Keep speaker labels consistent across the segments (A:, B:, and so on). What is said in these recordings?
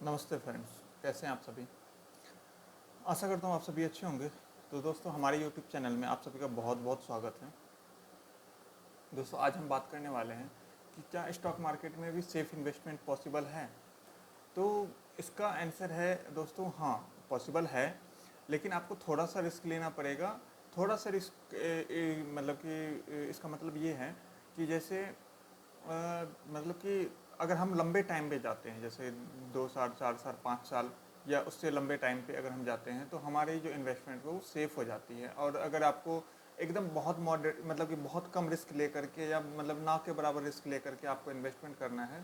A: नमस्ते फ्रेंड्स, कैसे हैं आप सभी। आशा करता हूँ आप सभी अच्छे होंगे। तो दोस्तों, हमारे यूट्यूब चैनल में आप सभी का बहुत बहुत स्वागत है। दोस्तों, आज हम बात करने वाले हैं कि क्या स्टॉक मार्केट में भी सेफ इन्वेस्टमेंट पॉसिबल है। तो इसका आंसर है दोस्तों, हाँ पॉसिबल है, लेकिन आपको थोड़ा सा रिस्क लेना पड़ेगा। थोड़ा सा रिस्क मतलब कि इसका मतलब ये है कि जैसे मतलब कि अगर हम लंबे टाइम पे जाते हैं, जैसे 2 साल 4 साल 5 साल या उससे लंबे टाइम पे अगर हम जाते हैं, तो हमारी जो इन्वेस्टमेंट है वो सेफ़ हो जाती है। और अगर आपको एकदम बहुत मॉडरेट मतलब कि बहुत कम रिस्क लेकर के या मतलब ना के बराबर रिस्क लेकर के आपको इन्वेस्टमेंट करना है,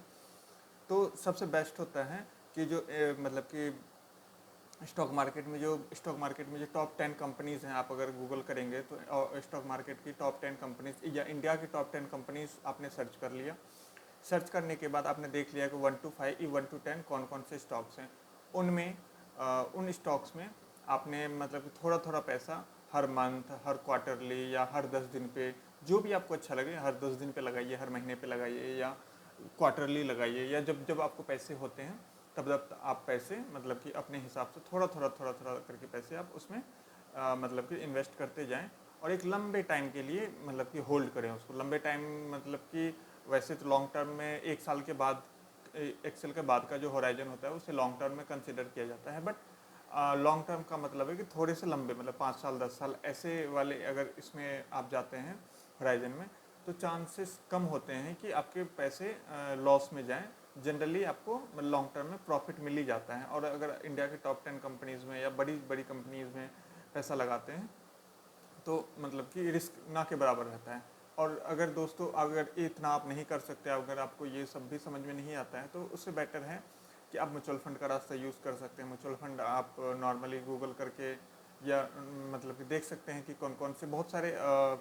A: तो सबसे बेस्ट होता है कि जो मतलब कि स्टॉक मार्केट में जो टॉप 10 कंपनीज़ हैं, आप अगर गूगल करेंगे तो स्टॉक मार्केट की टॉप 10 कंपनीज या इंडिया की टॉप 10 कंपनीज आपने सर्च कर लिया। सर्च करने के बाद आपने देख लिया कि 1 to 5 1 to 10 कौन कौन से स्टॉक्स हैं। उनमें उन स्टॉक्स में आपने मतलब कि थोड़ा थोड़ा पैसा हर मंथ, हर क्वार्टरली या हर 10 दिन पे, जो भी आपको अच्छा लगे, हर 10 दिन पे लगाइए, हर महीने पे लगाइए या क्वार्टरली लगाइए, या जब जब आपको पैसे होते हैं तब तब आप पैसे मतलब कि अपने हिसाब से थोड़ा थोड़ा करके पैसे आप उसमें मतलब कि इन्वेस्ट करते जाएं। और एक लंबे टाइम के लिए मतलब कि होल्ड करें उसको। लंबे टाइम मतलब कि वैसे तो लॉन्ग टर्म में 1 साल के बाद, 1 साल के बाद का जो होराइजन होता है उसे लॉन्ग टर्म में कंसिडर किया जाता है। बट लॉन्ग टर्म का मतलब है कि थोड़े से लंबे, मतलब 5 साल 10 साल ऐसे वाले अगर इसमें आप जाते हैं होराइजन में, तो चांसेस कम होते हैं कि आपके पैसे लॉस में जाएं। जनरली आपको लॉन्ग टर्म में प्रॉफिट मिल ही जाता है। और अगर इंडिया के टॉप 10 कंपनीज़ में या बड़ी बड़ी कंपनीज़ में पैसा लगाते हैं, तो मतलब कि रिस्क ना के बराबर रहता है। और अगर दोस्तों, अगर इतना आप नहीं कर सकते, अगर आपको ये सब भी समझ में नहीं आता है, तो उससे बेटर है कि आप म्यूचुअल फंड का रास्ता यूज़ कर सकते हैं। म्यूचुअल फंड आप नॉर्मली गूगल करके या मतलब कि देख सकते हैं कि कौन कौन से बहुत सारे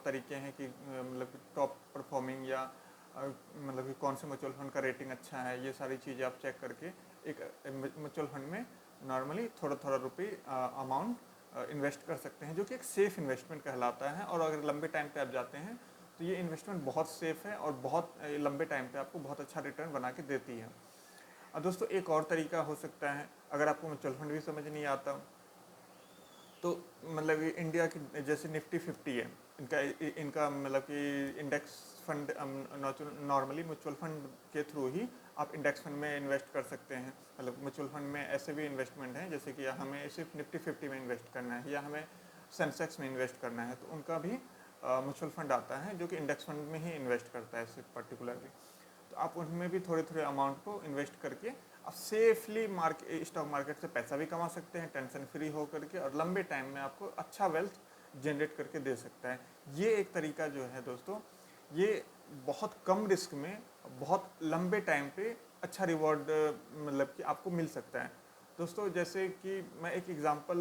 A: तरीके हैं कि मतलब कि टॉप परफॉर्मिंग या मतलब कि कौन से म्यूचुअल फंड का रेटिंग अच्छा है। ये सारी चीज़ें आप चेक करके एक म्यूचुअल फंड में नॉर्मली थोड़ा थोड़ा रुपये अमाउंट इन्वेस्ट कर सकते हैं, जो कि एक सेफ़ इन्वेस्टमेंट कहलाता है। और अगर लंबे टाइम पे आप जाते हैं तो ये इन्वेस्टमेंट बहुत सेफ़ है और बहुत लंबे टाइम पे आपको बहुत अच्छा रिटर्न बना के देती है। और दोस्तों, एक और तरीका हो सकता है, अगर आपको म्यूचुअल फंड भी समझ नहीं आता, तो मतलब कि इंडिया की जैसे निफ्टी 50 है, इनका इनका मतलब कि index fund, normally mutual fund के थ्रू ही आप इंडेक्स फंड में इन्वेस्ट कर सकते हैं। मतलब म्यूचुअल फंड में ऐसे भी इन्वेस्टमेंट हैं, जैसे कि हमें सिर्फ निफ्टी 50 में इन्वेस्ट करना है या हमें सेंसेक्स में इन्वेस्ट करना है, तो उनका भी म्यूचुअल फंड आता है जो कि इंडेक्स फंड में ही इन्वेस्ट करता है सिर्फ पर्टिकुलरली। तो आप उनमें भी थोड़े थोड़े अमाउंट को इन्वेस्ट करके आप सेफली स्टॉक मार्केट से पैसा भी कमा सकते हैं, टेंशन फ्री हो करके, और लंबे टाइम में आपको अच्छा वेल्थ जनरेट करके दे सकता है। ये एक तरीका जो है दोस्तों, ये बहुत कम रिस्क में बहुत लंबे टाइम पे अच्छा रिवॉर्ड मतलब कि आपको मिल सकता है। दोस्तों, जैसे कि मैं एक एग्जांपल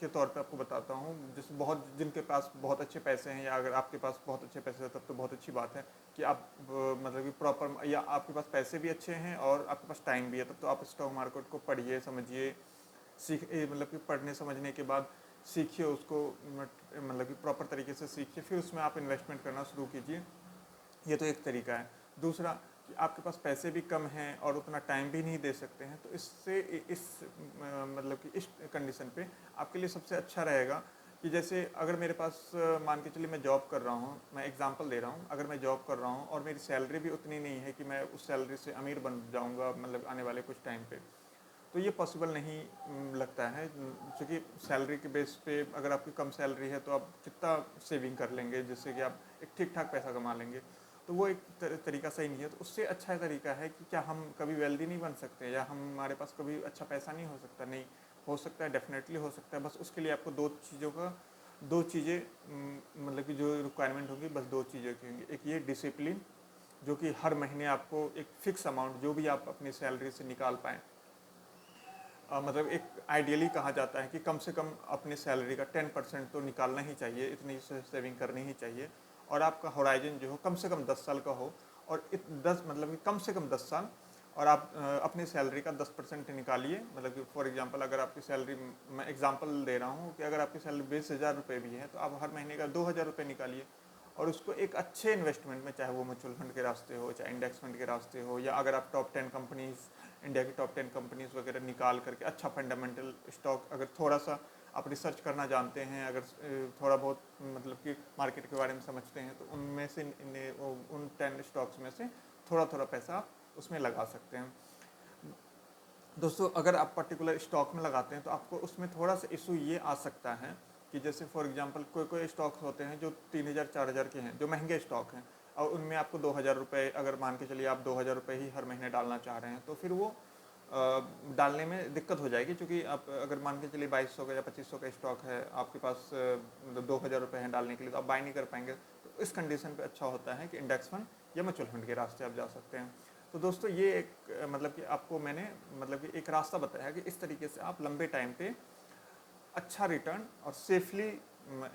A: के तौर पे आपको बताता हूँ। जैसे बहुत जिनके पास बहुत अच्छे पैसे हैं, या अगर आपके पास बहुत अच्छे पैसे हैं, तब तो बहुत अच्छी बात है कि आप मतलब कि प्रॉपर, या आपके पास पैसे भी अच्छे हैं और आपके पास टाइम भी है, तब तो आप स्टॉक मार्केट को पढ़िए, समझिए, मतलब कि पढ़ने समझने के बाद सीखिए उसको, मतलब कि प्रॉपर तरीके से सीखिए, फिर उसमें आप इन्वेस्टमेंट करना शुरू कीजिए। ये तो एक तरीका है। दूसरा, कि आपके पास पैसे भी कम हैं और उतना टाइम भी नहीं दे सकते हैं, तो इससे इस मतलब कि इस कंडीशन पे आपके लिए सबसे अच्छा रहेगा कि जैसे अगर मेरे पास मान के चलिए मैं जॉब कर रहा हूँ, मैं एग्जांपल दे रहा हूँ, अगर मैं जॉब कर रहा हूँ और मेरी सैलरी भी उतनी नहीं है कि मैं उस सैलरी से अमीर बन जाऊँगा मतलब आने वाले कुछ टाइम पे, तो ये पॉसिबल नहीं लगता है। क्योंकि सैलरी के बेस पे अगर आपकी कम सैलरी है तो आप कितना सेविंग कर लेंगे जिससे कि आप एक ठीक ठाक पैसा कमा लेंगे, तो वो एक तरीका सही नहीं है। तो उससे अच्छा तरीका है कि क्या हम कभी वेल्दी नहीं बन सकते, या हमारे पास कभी अच्छा पैसा नहीं हो सकता। नहीं, हो सकता है, डेफिनेटली हो सकता है। बस उसके लिए आपको दो चीज़ें मतलब कि जो रिक्वायरमेंट होगी, बस दो चीज़ें की होंगी। एक ये डिसिप्लिन, जो कि हर महीने आपको एक फ़िक्स अमाउंट जो भी आप अपनी सैलरी से निकाल पाएँ, मतलब एक आइडियली कहा जाता है कि कम से कम अपनी सैलरी का 10% तो निकालना ही चाहिए, इतनी सेविंग करनी ही चाहिए। और आपका होराइजन जो हो कम से कम 10 साल का हो, और 10 मतलब कि कम से कम 10 साल, और आप अपनी सैलरी का 10% निकालिए। मतलब कि फॉर एग्जांपल, अगर आपकी सैलरी, मैं एग्जांपल दे रहा हूँ कि अगर आपकी सैलरी 20,000 रुपये भी है, तो आप हर महीने का 2,000 रुपये निकालिए। और उसको एक अच्छे इन्वेस्टमेंट में, चाहे वो म्यूचुअल फंड के रास्ते हो, चाहे इंडेक्स फंड के रास्ते हो, या अगर आप टॉप 10 कंपनीज़, इंडिया की टॉप 10 कंपनीज़ वगैरह निकाल करके अच्छा फंडामेंटल स्टॉक, अगर थोड़ा सा आप रिसर्च करना जानते हैं, अगर थोड़ा बहुत मतलब कि मार्केट के बारे में समझते हैं, तो उनमें से उन 10 स्टॉक्स में से थोड़ा थोड़ा पैसा आप उसमें लगा सकते हैं। दोस्तों, अगर आप पर्टिकुलर स्टॉक में लगाते हैं तो आपको उसमें थोड़ा सा इशू ये आ सकता है कि जैसे फॉर एग्जांपल कोई कोई स्टॉक्स होते हैं जो 3000 4000 के हैं, जो महंगे स्टॉक हैं, और उनमें आपको 2000 रुपये, अगर मान के चलिए आप 2000 रुपये ही हर महीने डालना चाह रहे हैं, तो फिर वो डालने में दिक्कत हो जाएगी, क्योंकि आप अगर मान के चलिए 2200 का या 2500 का स्टॉक है आपके पास, मतलब 2000 रुपये हैं डालने के लिए, तो आप बाय नहीं कर पाएंगे। तो इस कंडीशन पे अच्छा होता है कि इंडेक्स फंड या म्यूचुअल फंड के रास्ते आप जा सकते हैं। तो दोस्तों, ये एक मतलब कि आपको मैंने मतलब कि एक रास्ता बताया कि इस तरीके से आप लंबे टाइम पे अच्छा रिटर्न और सेफली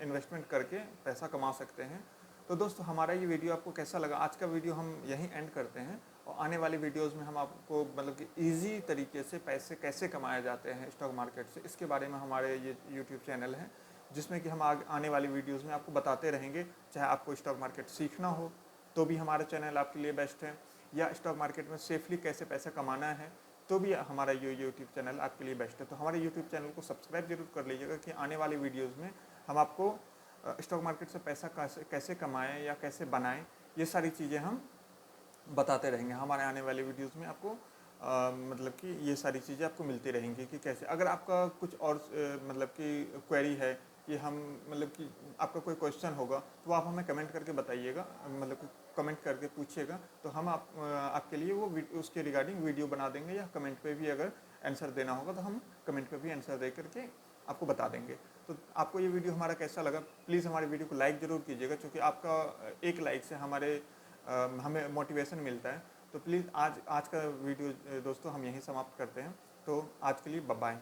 A: इन्वेस्टमेंट करके पैसा कमा सकते हैं। तो दोस्तों, हमारा ये वीडियो आपको कैसा लगा? आज का वीडियो हम यहीं एंड करते हैं, और आने वाली वीडियोस में हम आपको मतलब कि इजी तरीके से पैसे कैसे कमाए जाते हैं स्टॉक मार्केट से, इसके बारे में हमारे ये यूट्यूब चैनल है, जिसमें कि हम आने वाली वीडियोज़ में आपको बताते रहेंगे। चाहे आपको स्टॉक मार्केट सीखना हो तो भी हमारा चैनल आपके लिए बेस्ट है, या स्टॉक मार्केट में सेफली कैसे पैसा कमाना है तो भी हमारा ये यूट्यूब चैनल आपके लिए बेस्ट है। तो हमारे यूट्यूब चैनल को सब्सक्राइब जरूर कर लीजिएगा कि आने वाली वीडियोज़ में हम आपको स्टॉक मार्केट से पैसा कैसे कमाएं या कैसे बनाएं, ये सारी चीज़ें हम बताते रहेंगे। हमारे आने वाले वीडियोज़ में आपको मतलब कि ये सारी चीज़ें आपको मिलती रहेंगी कि कैसे। अगर आपका कुछ और मतलब कि क्वेरी है कि हम मतलब कि आपका कोई क्वेश्चन होगा, तो आप हमें कमेंट करके बताइएगा, मतलब कि कमेंट करके पूछिएगा, तो हम आपके लिए वो उसके रिगार्डिंग वीडियो बना देंगे, या कमेंट पे भी अगर आंसर देना होगा तो हम कमेंट पे भी आंसर दे करके आपको बता देंगे। तो आपको ये वीडियो हमारा कैसा लगा? प्लीज़ हमारे वीडियो को लाइक ज़रूर कीजिएगा, क्योंकि आपका एक लाइक से हमें मोटिवेशन मिलता है। तो प्लीज़ आज का वीडियो दोस्तों हम यहीं समाप्त करते हैं। तो आज के लिए बाय बाय।